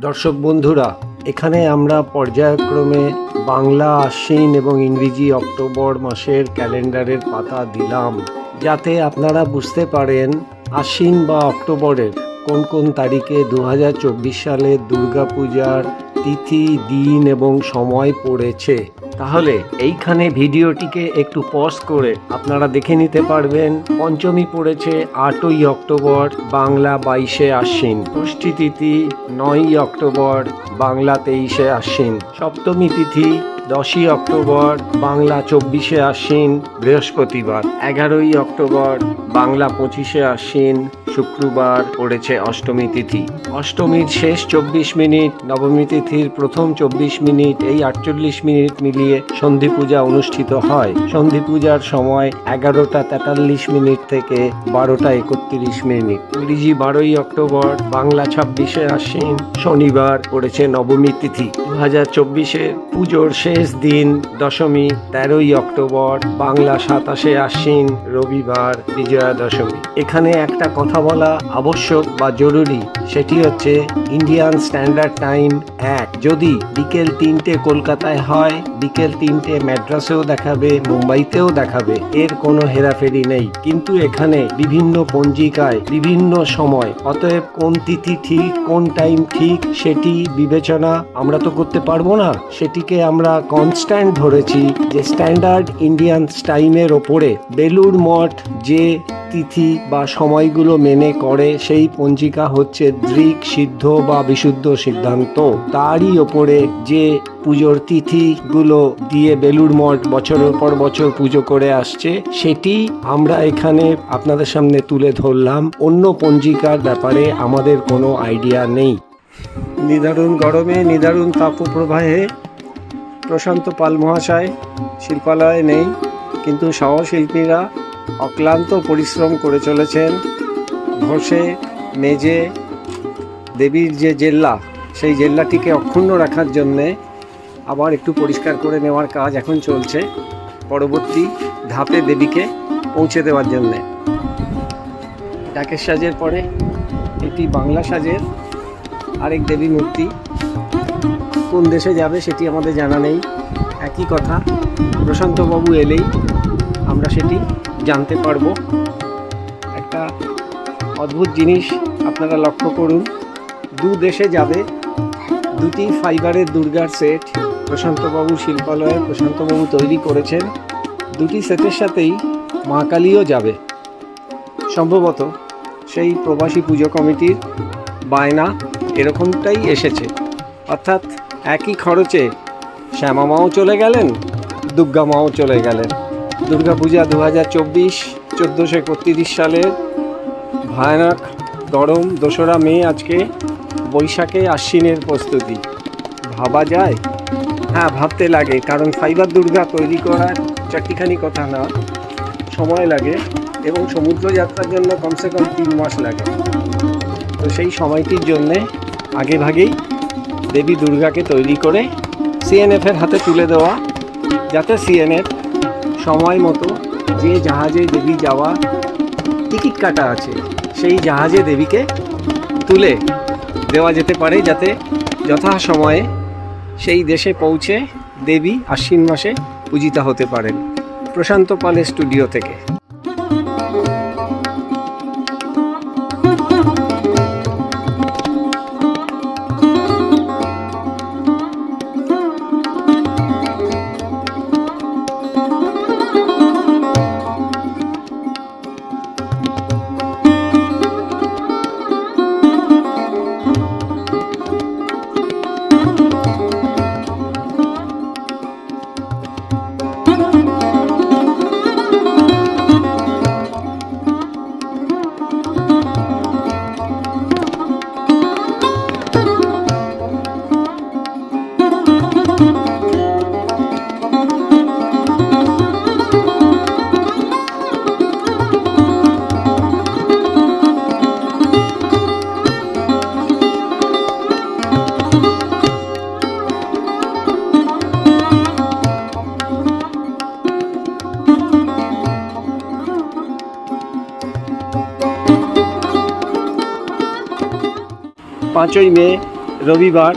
দর্শক বন্ধুরা, এখানে আমরা পর্যায়ক্রমে বাংলা আশ্বিন এবং ইংরেজি অক্টোবর মাসের ক্যালেন্ডারের পাতা দিলাম, যাতে আপনারা বুঝতে পারেন আশ্বিন বা অক্টোবরের কোন কোন তারিখে 2024 সালের দুর্গাপূজার তিথি, দিন এবং সময় পড়েছে। তাহলে এইখানে ভিডিওটিকে একটু পজ করে আপনারা দেখে নিতে পারবেন। পঞ্চমী পড়েছে 8ই অক্টোবর, বাংলা 22শে আশ্বিন। ষষ্ঠী তিথি 9ই অক্টোবর, বাংলা 23শে আশ্বিন। সপ্তমী তিথি 10ই অক্টোবর, বাংলা 24শে আশ্বিন, বৃহস্পতিবার। 11ই অক্টোবর, বাংলা 25শে আশ্বিন, শুক্রবার পড়েছে অষ্টমী তিথি। অষ্টমীর শেষ 24 মিনিট, নবমী তিথির প্রথম 24 মিনিট, এই 48 মিনিট মিলিয়ে সন্ধি পূজা অনুষ্ঠিত হয়। সন্ধি পূজার সময় 11টা 43 মিনিট থেকে 12টা 31 মিনিট। ইংরেজি 12ই অক্টোবর, বাংলা 26শে আশ্বিন, শনিবার পড়েছে নবমী তিথি। 2024-এর পুজোর শেষ দিন দশমী 13ই অক্টোবর, বাংলা 27শে আশ্বিন, রবিবার, বিজয়া দশমী। এখানে একটা কথা বলা আবশ্যক বা জরুরি, সেটি হচ্ছে ইন্ডিয়ান স্ট্যান্ডার্ড টাইম 1। যদি বিকেল 3টে কলকাতায় হয়, বিকেল 3টে ম্যাড্রাসেও দেখাবে, মুম্বাইতেও দেখাবে, এর কোনো হেরাফেরি নেই। কিন্তু এখানে বিভিন্ন পঞ্জিকায় বিভিন্ন সময়, অতএব কোন তিথি ঠিক, কোন টাইম ঠিক সেটি বিবেচনা আমরা তো করতে পারবো না। সেটিকে আমরা কনস্ট্যান্ট ধরেছি যে স্ট্যান্ডার্ড ইন্ডিয়ান টাইমের ওপরে বেলুড় মঠ যে তিথি বা সময়গুলো মেনে করে সেই পঞ্জিকা হচ্ছে দৃক সিদ্ধ বা বিশুদ্ধ সিদ্ধান্ত। তারই ওপরে যে পুজোর তিথিগুলো দিয়ে বেলুড় মঠ বছরের পর বছর পুজো করে আসছে, সেটি আমরা এখানে আপনাদের সামনে তুলে ধরলাম। অন্য পঞ্জিকার ব্যাপারে আমাদের কোনো আইডিয়া নেই। নিদারুণ গরমে, নিদারুণ তাপপ্রবাহে প্রশান্ত পাল মহাশয় শিল্পালয়ে নেই, কিন্তু সহশিল্পীরা অক্লান্ত পরিশ্রম করে চলেছেন। ঘষে মেজে দেবীর যে জেল্লা, সেই জেল্লাটিকে অক্ষুণ্ণ রাখার জন্যে আবার একটু পরিষ্কার করে নেওয়ার কাজ এখন চলছে, পরবর্তী ধাপে দেবীকে পৌঁছে দেওয়ার জন্যে। ডাকের সাজের পরে এটি বাংলা সাজের আরেক দেবী মূর্তি। কোন দেশে যাবে সেটি আমাদের জানা নেই। একই কথা, প্রশান্তবাবু এলেই আমরা সেটি জানতে পারবো। একটা অদ্ভুত জিনিস আপনারা লক্ষ্য করুন, দু দেশে যাবে, দুটি ফাইবারের দুর্গার সেট প্রশান্তবাবু শিল্পালয়ে প্রশান্তবাবু তৈরি করেছেন। দুটি সেটের সাথেই মা কালীও যাবে। সম্ভবত সেই প্রবাসী পুজো কমিটির বায়না এরকমটাই এসেছে, অর্থাৎ একই খরচে শ্যামা মাও চলে গেলেন, দুর্গা মাও চলে গেলেন। দুর্গাপূজা 2024 1431 সালের ভয়ানক গরম, 2রা মে আজকে, বৈশাখে আশ্বিনের প্রস্তুতি। ভাবা যায়? হ্যাঁ, ভাবতে লাগে, কারণ ফাইবার দুর্গা তৈরি করার চারটিখানি কথা না, সময় লাগে এবং সমুদ্র যাত্রার জন্য কমসে কম 3 মাস লাগে। তো সেই সময়টির জন্যে আগে ভাগেই দেবী দুর্গাকে তৈরি করে সিএনএফের হাতে তুলে দেওয়া, যাতে সিএনএফ সময় মতো যে জাহাজে দেবী যাওয়া টিকিট কাটা আছে সেই জাহাজে দেবীকে তুলে দেওয়া যেতে পারে, যাতে যথাসময়ে সেই দেশে পৌঁছে দেবী আশ্বিন মাসে পূজিতা হতে পারেন। প্রশান্ত পালের স্টুডিও থেকে। পাঁচই মে রবিবার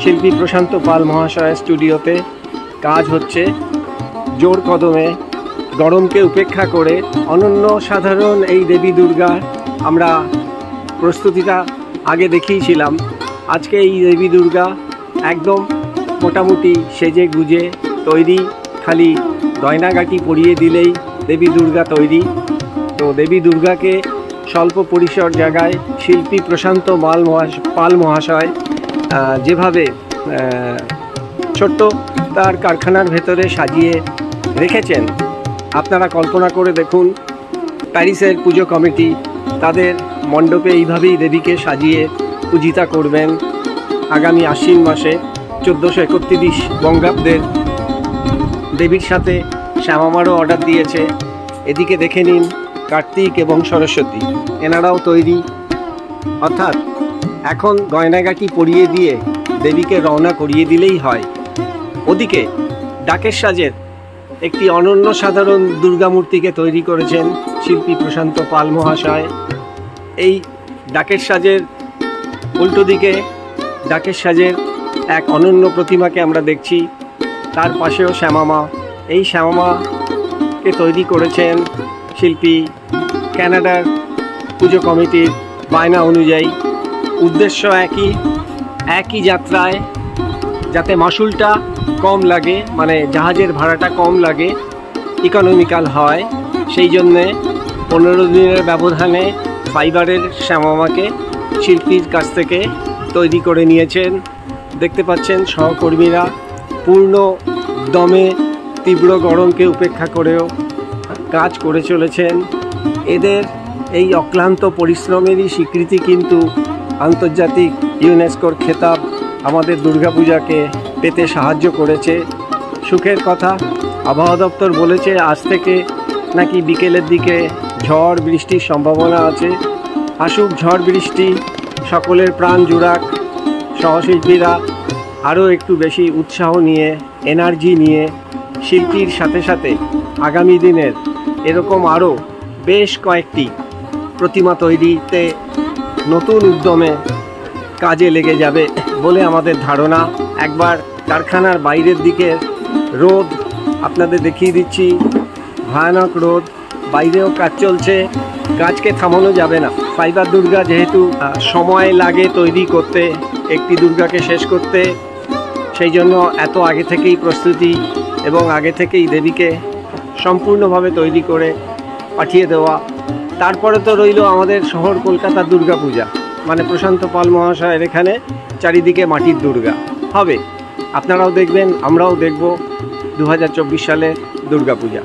শিল্পী প্রশান্ত পাল মহাশয় স্টুডিওতে কাজ হচ্ছে জোর কদমে। গরমকে উপেক্ষা করে অনন্য সাধারণ এই দেবী দুর্গা আমরা প্রস্তুতিটা আগে দেখিয়েছিলাম। আজকে এই দেবী দুর্গা একদম মোটামুটি সেজে গুজে তৈরি, খালি গয়নাগাটি পরিয়ে দিলেই দেবী দুর্গা তৈরি। তো দেবী দুর্গাকে স্বল্প পরিসর জায়গায় শিল্পী প্রশান্ত পাল মহাশয় যেভাবে ছোট্ট তার কারখানার ভেতরে সাজিয়ে রেখেছেন, আপনারা কল্পনা করে দেখুন। প্যারিসের পুজো কমিটি তাদের মণ্ডপে এইভাবেই দেবীকে সাজিয়ে পূজিতা করবেন। আগামী আশ্বিন মাসে 1431 বঙ্গাব্দের দেবীর সাথে শ্যামামারও অর্ডার দিয়েছে। এদিকে দেখে নিন কার্তিক এবং সরস্বতী, এনারাও তৈরি। অর্থাৎ এখন গয়নাগাটি পরিয়ে দিয়ে দেবীকে রওনা করিয়ে দিলেই হয়। ওদিকে ডাকের সাজের একটি অনন্য সাধারণ দুর্গামূর্তিকে তৈরি করেছেন শিল্পী প্রশান্ত পাল মহাশয়। এই ডাকের সাজের উল্টো দিকে ডাকের সাজের এক অনন্য প্রতিমাকে আমরা দেখছি, তার পাশেও শ্যামামা। এই শ্যামামাকে তৈরি করেছেন শিল্পী কানাডার পুজো কমিটির বায়না অনুযায়ী। উদ্দেশ্য একই যাত্রায় যাতে মাসুলটা কম লাগে, মানে জাহাজের ভাড়াটা কম লাগে, ইকোনমিক্যাল হয়, সেই জন্যে 15 দিনের ব্যবধানে ফাইবারের শ্যামামাকে শিল্পীর কাছ থেকে তৈরি করে নিয়েছেন। দেখতে পাচ্ছেন সহকর্মীরা পূর্ণ দমে তীব্র গরমকে উপেক্ষা করেও কাজ করে চলেছেন। এদের এই অক্লান্ত পরিশ্রমেরই স্বীকৃতি কিন্তু আন্তর্জাতিক ইউনেস্কোর খেতাব আমাদের দুর্গাপূজাকে পেতে সাহায্য করেছে। সুখের কথা, আবহাওয়া দপ্তর বলেছে আজ থেকে নাকি বিকেলের দিকে ঝড় বৃষ্টির সম্ভাবনা আছে। আসুক ঝড় বৃষ্টি, সকলের প্রাণ জুড়াক, সহশিল্পীরা আরও একটু বেশি উৎসাহ নিয়ে, এনার্জি নিয়ে শিল্পীর সাথে সাথে আগামী দিনের এরকম আরও বেশ কয়েকটি প্রতিমা তৈরিতে নতুন উদ্যমে কাজে লেগে যাবে বলে আমাদের ধারণা। একবার কারখানার বাইরের দিকের রোদ আপনাদের দেখিয়ে দিচ্ছি, ভয়ানক রোদ, বাইরেও কাজ চলছে, কাজকে থামানো যাবে না। ফাইবার দুর্গা যেহেতু সময় লাগে তৈরি করতে, একটি দুর্গাকে শেষ করতে, সেই জন্য এত আগে থেকেই প্রস্তুতি এবং আগে থেকেই দেবীকে সম্পূর্ণভাবে তৈরি করে পাঠিয়ে দেওয়া। তারপরে তো রইল আমাদের শহর কলকাতার দুর্গাপূজা, মানে প্রশান্ত পাল মহাশয়ের এখানে চারিদিকে মাটির দুর্গা হবে। আপনারাও দেখবেন, আমরাও দেখব 2024 সালের দুর্গাপূজা।